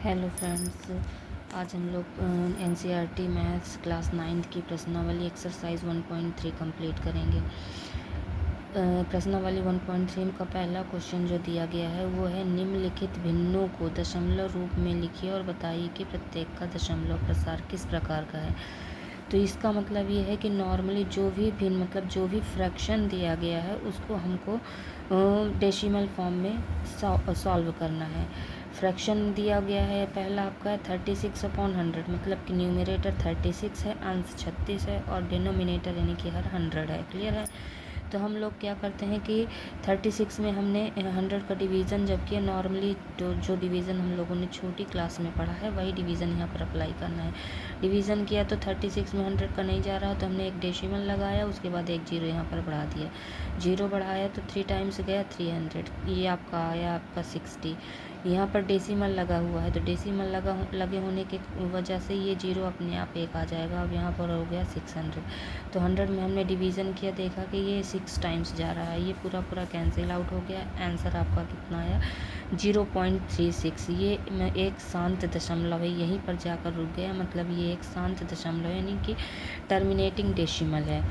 Hello friends, आज हम लोग एनसीईआरटी मैथ्स क्लास 9th की प्रश्नावली एक्सरसाइज 1.3 कंप्लीट करेंगे। प्रश्नावली 1.3 का पहला क्वेश्चन जो दिया गया है वो है निम्नलिखित भिन्नों को दशमलव रूप में लिखिए और बताइए कि प्रत्येक का दशमलव प्रसार किस प्रकार का है। तो इसका मतलब ये है कि नॉर्मली जो भी भिन्न मतलब जो भी फ्रैक्शन दिया गया है उसको हमको डेसिमल फॉर्म में सॉल्व करना है। फ्रैक्शन दिया गया है पहला आपका 36/100, मतलब कि न्यूमरेटर 36 है, अंश 36 है और डिनोमिनेटर यानी कि हर 100 है। क्लियर है। तो हम लोग क्या करते हैं कि 36 में हमने 100 का डिवीज़न जब किया, नॉर्मली जो डिवीज़न हम लोगों ने छोटी क्लास में पढ़ा है वही डिवीज़न यहाँ पर अप्लाई करना है। डिवीज़न किया तो 36 में 100 का नहीं जा रहा तो हमने एक डेसिमल लगाया, उसके बाद एक जीरो यहाँ पर बढ़ा दिया। जीरो बढ़ाया तो 3 टाइम्स गया 300, ये आपका आया आपका 60। यहाँ पर डेसिमल लगा हुआ है तो डेसिमल लगे होने के वजह से ये जीरो अपने आप एक आ जाएगा। अब यहाँ पर हो गया 600, तो 100 में हमने डिवीज़न किया, देखा कि ये 6 टाइम्स जा रहा है, ये पूरा कैंसिल आउट हो गया। आंसर आपका कितना आया 0.36। ये एक शांत दशमलव है, यहीं पर जाकर रुक गया, मतलब ये एक शांत दशमलव यानी कि टर्मिनेटिंग डेसिमल है।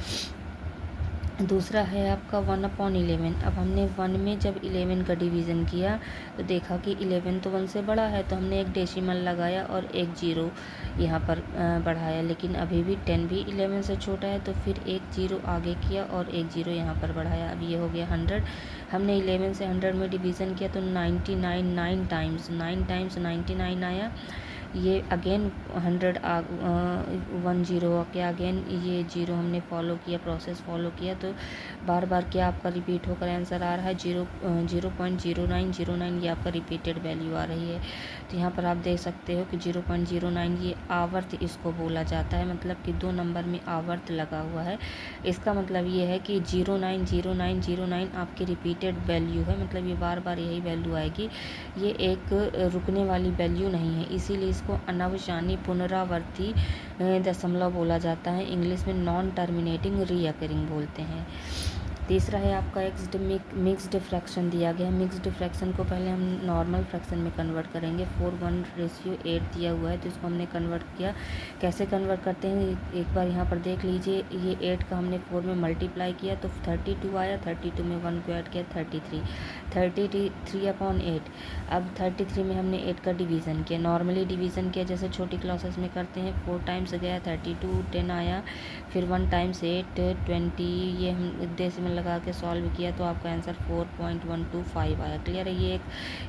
दूसरा है आपका 1/11। अब हमने 1 में जब 11 का डिवीज़न किया तो देखा कि 11 तो 1 से बड़ा है, तो हमने एक डेसिमल लगाया और एक जीरो यहाँ पर बढ़ाया, लेकिन अभी भी 10 भी 11 से छोटा है, तो फिर एक जीरो आगे किया और एक जीरो यहाँ पर बढ़ाया। अब ये हो गया 100। हमने 11 से 100 में डिवीज़न किया तो 99 9 टाइम्स 99 आया। ये अगेन 100 1 जीरो के अगेन ये जीरो हमने फॉलो किया, प्रोसेस फॉलो किया, तो बार बार क्या आपका रिपीट होकर आंसर आ रहा है 0.0909। ये आपका रिपीटेड वैल्यू आ रही है। तो यहाँ पर आप देख सकते हो कि 0.09 ये आवर्त इसको बोला जाता है, मतलब कि 2 नंबर में आवर्त लगा हुआ है। इसका मतलब ये है कि 090909 आपकी रिपीटेड वैल्यू है, मतलब ये बार बार यही वैल्यू आएगी, ये एक रुकने वाली वैल्यू नहीं है, इसीलिए इसको अनवसानी पुनरावर्ती दशमलव बोला जाता है। इंग्लिश में नॉन टर्मिनेटिंग रीअकरिंग बोलते हैं। तीसरा है आपका मिक्स्ड फ्रैक्शन दिया गया है। मिक्स्ड फ्रैक्शन को पहले हम नॉर्मल फ्रैक्शन में कन्वर्ट करेंगे। 4:1 दिया हुआ है तो इसको हमने कन्वर्ट किया। कैसे कन्वर्ट करते हैं एक बार यहाँ पर देख लीजिए। ये 8 का हमने 4 में मल्टीप्लाई किया तो 32 आया, 32 में 1 को ऐड किया 33/8। अब 33 में हमने 8 का डिवीज़न किया, नॉर्मली डिवीज़न किया जैसे छोटी क्लासेस में करते हैं। 4 टाइम्स गया 32, 10 आया, फिर 1 टाइम्स 8 20, ये हम डेसिमल लगा के सॉल्व किया तो आपका आंसर 4.125 आया। क्लियर है। ये एक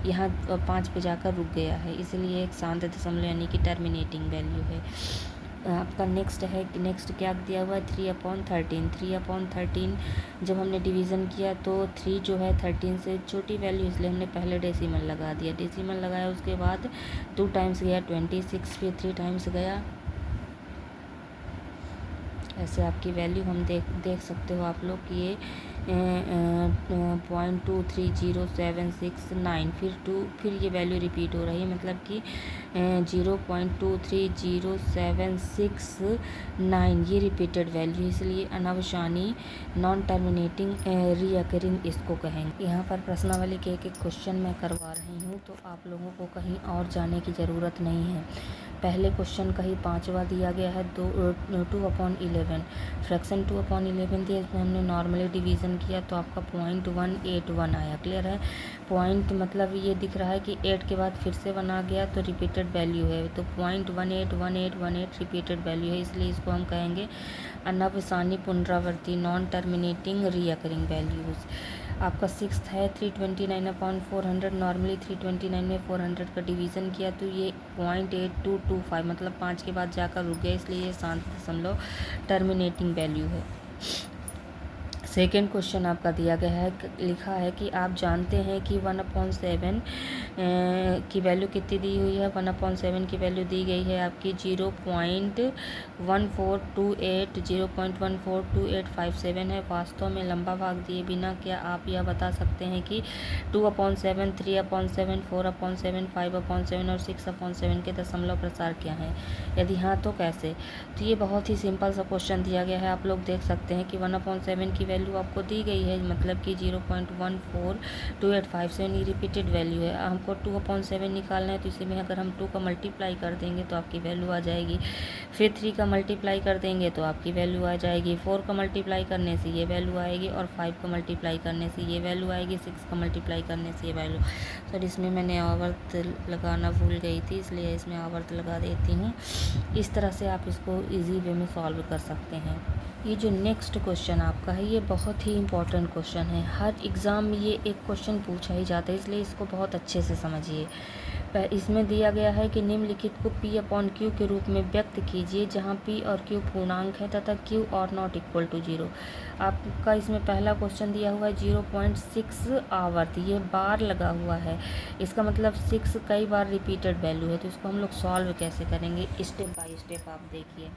यहाँ 5 पे जाकर रुक गया है, इसलिए एक शांत दशमलव यानी कि टर्मिनेटिंग वैल्यू है। आपका नेक्स्ट क्या दिया हुआ है 3/13। 3/13 जब हमने डिवीज़न किया तो 3 जो है 13 से छोटी वैल्यू, इसलिए हमने पहले डेसिमल लगा दिया। डेसिमल लगाया उसके बाद 2 टाइम्स गया 26, फिर 3 टाइम्स गया। ऐसे आपकी वैल्यू हम देख सकते हो आप लोग कि ये 0.230769, फिर ये वैल्यू रिपीट हो रही है, मतलब कि 0.230769 ये रिपीटेड वैल्यू, इसलिए अनवसानी नॉन टर्मिनेटिंग रीअकरिंग इसको कहेंगे। यहाँ पर प्रश्नावली के एक क्वेश्चन मैं करवा रही हूँ तो आप लोगों को कहीं और जाने की ज़रूरत नहीं है। पहले क्वेश्चन का ही 5वां दिया गया है 2/11। फ्रैक्शन 2/11 दिया, इसमें हमने नॉर्मली डिवीज़न किया तो आपका 0.181 आया। क्लियर है। पॉइंट मतलब ये दिख रहा है कि 8 के बाद फिर से 1 आ गया तो रिपीटेड वैल्यू है, तो 0.181818 रिपीटेड वैल्यू है, इसलिए इसको हम कहेंगे अनवसानी पुनरावर्ती नॉन टर्मिनेटिंग रीअकरिंग वैल्यूज़। आपका 6th है 329/400। नॉर्मली 329 में 400 का डिवीज़न किया तो ये 0.8225 मतलब 5 के बाद जाकर रुक गया, इसलिए ये शांत दशमलव टर्मिनेटिंग वैल्यू है। सेकेंड क्वेश्चन आपका दिया गया है, लिखा है कि आप जानते हैं कि 1/7 की वैल्यू कितनी दी हुई है। 1/7 की वैल्यू दी गई है आपकी 0.1428 है। वास्तव में लंबा भाग दिए बिना क्या आप यह बता सकते हैं कि 2/7, 3/7, 4/7, 5/7 और 6/7 के दशमलव प्रसार क्या हैं? यदि हाँ तो कैसे? तो ये बहुत ही सिंपल सा क्वेश्चन दिया गया है। आप लोग देख सकते हैं कि 1/7 की वैल्यू आपको दी गई है, मतलब कि 0.14285 रिपीटेड वैल्यू है। हमको 2/7 निकालना है, तो इसी में अगर हम 2 का मल्टीप्लाई कर देंगे तो आपकी वैल्यू आ जाएगी। फिर 3 का मल्टीप्लाई कर देंगे तो आपकी वैल्यू आ जाएगी। 4 का मल्टीप्लाई करने से ये वैल्यू आएगी और 5 का मल्टीप्लाई करने से ये वैल्यू आएगी। 6 का मल्टीप्लाई करने से ये वैल्यू। सर इसमें मैंने आवर्त लगाना भूल गई थी, इसलिए इसमें आवर्त लगा देती हूँ। इस तरह से आप इसको ईजी वे में सॉल्व कर सकते हैं। ये जो नेक्स्ट क्वेश्चन आपका है ये बहुत ही इम्पोर्टेंट क्वेश्चन है। हर एग्ज़ाम में ये एक क्वेश्चन पूछा ही जाता है, इसलिए इसको बहुत अच्छे से समझिए। इसमें दिया गया है कि निम्नलिखित को P/Q के रूप में व्यक्त कीजिए, जहां P और Q पूर्णांक है तथा Q और नॉट इक्वल टू 0। आपका इसमें पहला क्वेश्चन दिया हुआ है 0.6 आवर्त, ये बार लगा हुआ है, इसका मतलब 6 कई बार रिपीटेड वैल्यू है। तो इसको हम लोग सॉल्व कैसे करेंगे, स्टेप बाय स्टेप आप देखिए।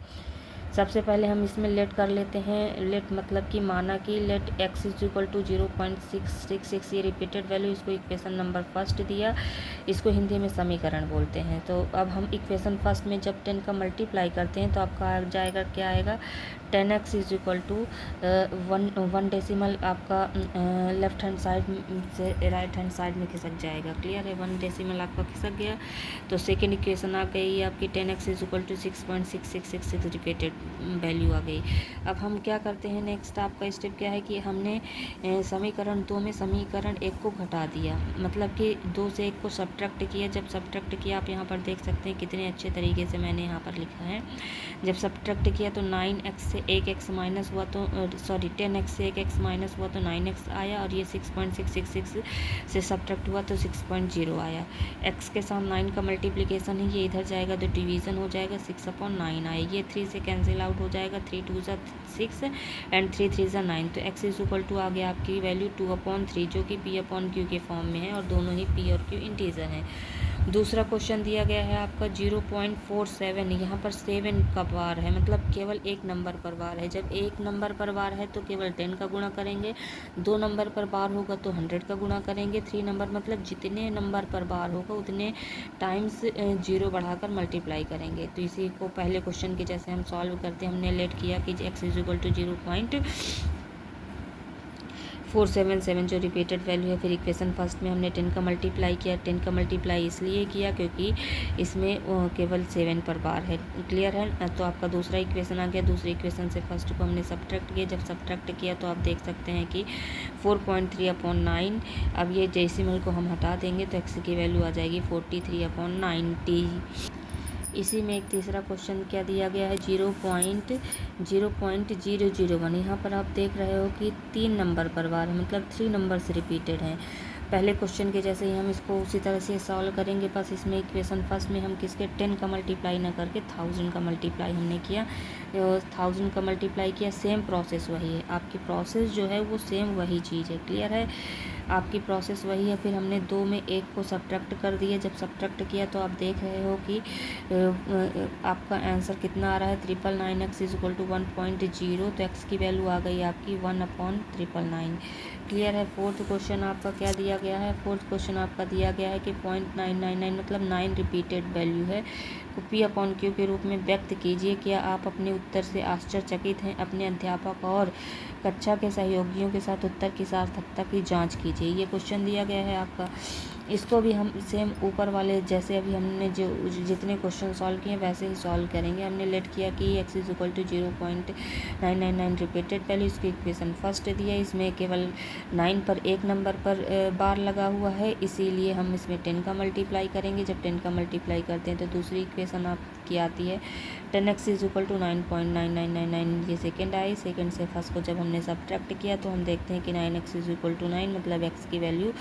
सबसे पहले हम इसमें लेट कर लेते हैं। लेट मतलब कि माना कि let x is equal to 0.666, ये रिपीटेड वैल्यू, इसको इक्वेशन नंबर फर्स्ट दिया, इसको हिंदी में समीकरण बोलते हैं। तो अब हम इक्वेशन फर्स्ट में जब 10 का मल्टीप्लाई करते हैं तो आपका आ जाएगा, क्या आएगा, 10x is equal to 1 decimal आपका लेफ्ट हैंड साइड से राइट हैंड साइड में खिसक जाएगा। क्लियर है, 1 डेसिमल आपका खिसक गया। तो सेकेंड इक्वेशन आ गई आपकी 10x is equal to 6.6666 repeated value आ गई। अब हम क्या करते हैं, नेक्स्ट आपका स्टेप क्या है कि हमने समीकरण 2 में समीकरण 1 को घटा दिया, मतलब कि 2 से 1 को सब्ट्रैक्ट किया। जब सब्ट्रैक्ट किया, आप यहाँ पर देख सकते हैं कितने अच्छे तरीके से मैंने यहाँ पर लिखा है। जब सब्ट्रैक्ट किया तो 9x से 1x माइनस हुआ तो 10x से 1x माइनस हुआ तो 9x आया, और ये 6.666 से सब्ट्रैक्ट हुआ तो 6.0 आया। x के साथ 9 का मल्टीप्लिकेशन है, ये इधर जाएगा तो डिवीज़न हो जाएगा, 6/9 आए। ये 3 से कैंसिल आउट हो जाएगा, 3 2 ज़ा 6 एंड 3 3 ज़ा 9। तो x इज इक्वल टू आ गया आपकी वैल्यू 2/3, जो कि P/Q के फॉर्म में है, और दोनों ही P और Q इंटीजर हैं। दूसरा क्वेश्चन दिया गया है आपका 0.47, यहाँ पर 7 का बार है, मतलब केवल एक नंबर पर बार है। जब एक नंबर पर बार है तो केवल 10 का गुणा करेंगे, 2 नंबर पर बार होगा तो 100 का गुणा करेंगे, 3 नंबर मतलब जितने नंबर पर बार होगा उतने टाइम्स 0 बढ़ाकर मल्टीप्लाई करेंगे। तो इसी को पहले क्वेश्चन के जैसे हम सॉल्व करते हैं। हमने लेट किया कि x इज इक्वल टू 0.477 जो रिपीटेड वैल्यू है। फिर इक्वेशन फर्स्ट में हमने 10 का मल्टीप्लाई किया। 10 का मल्टीप्लाई इसलिए किया क्योंकि इसमें केवल 7 पर बार है। क्लियर है, तो आपका दूसरा इक्वेशन आ गया। दूसरे इक्वेशन से फर्स्ट को हमने सब्ट्रैक्ट किया। जब सब्ट्रैक्ट किया तो आप देख सकते हैं कि 4.3/9। अब ये डेसिमल को हम हटा देंगे तो x की वैल्यू आ जाएगी 43/90। इसी में एक तीसरा क्वेश्चन क्या दिया गया है 0.001। यहाँ पर आप देख रहे हो कि 3 नंबर पर बार है, मतलब 3 नंबर्स रिपीटेड हैं। पहले क्वेश्चन के जैसे ही हम इसको उसी तरह से सॉल्व करेंगे। बस इसमें इक्वेशन फर्स्ट में हम किसके 10 का मल्टीप्लाई ना करके 1000 का मल्टीप्लाई हमने किया। 1000 का मल्टीप्लाई किया, सेम प्रोसेस वही है। आपकी प्रोसेस जो है वो सेम वही चीज़ है। क्लियर है, आपकी प्रोसेस वही है। फिर हमने 2 में 1 को सब्ट्रैक्ट कर दिया। जब सब्ट्रैक्ट किया तो आप देख रहे हो कि आपका आंसर कितना आ रहा है 999x इज इक्वल टू 1.0। तो x की वैल्यू आ गई आपकी 1/999। क्लियर है। फोर्थ क्वेश्चन आपका क्या दिया गया है, फोर्थ क्वेश्चन आपका दिया गया है कि 0.999 मतलब 9 रिपीटेड वैल्यू है को P/Q के रूप में व्यक्त कीजिए। क्या आप अपने उत्तर से आश्चर्यचकित हैं? अपने अध्यापक और कक्षा के सहयोगियों के साथ उत्तर की सार्थकता की जांच कीजिए। ये क्वेश्चन दिया गया है आपका। इसको भी हम सेम ऊपर वाले जैसे अभी हमने जो जितने क्वेश्चन सॉल्व किए वैसे ही सॉल्व करेंगे। हमने लेट किया कि x is equal to 0.999 repeated value, इसकी इक्वेशन फर्स्ट दिया। इसमें केवल 9 पर एक नंबर पर बार लगा हुआ है, इसीलिए हम इसमें 10 का मल्टीप्लाई करेंगे। जब 10 का मल्टीप्लाई करते हैं तो दूसरी इक्वेशन आपकी आती है 10x इज इक्वल टू 9.9999। ये सेकेंड आई। सेकेंड से फर्स्ट को जब हमने सब्ट्रैक्ट किया तो हम देखते हैं कि 9x इज इक्वल टू 9, मतलब x की वैल्यू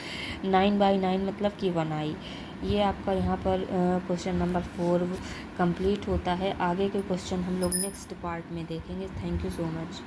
9/9 मतलब कि 1 आई। ये आपका यहाँ पर क्वेश्चन नंबर 4 कंप्लीट होता है। आगे के क्वेश्चन हम लोग नेक्स्ट पार्ट में देखेंगे। Thank you so much.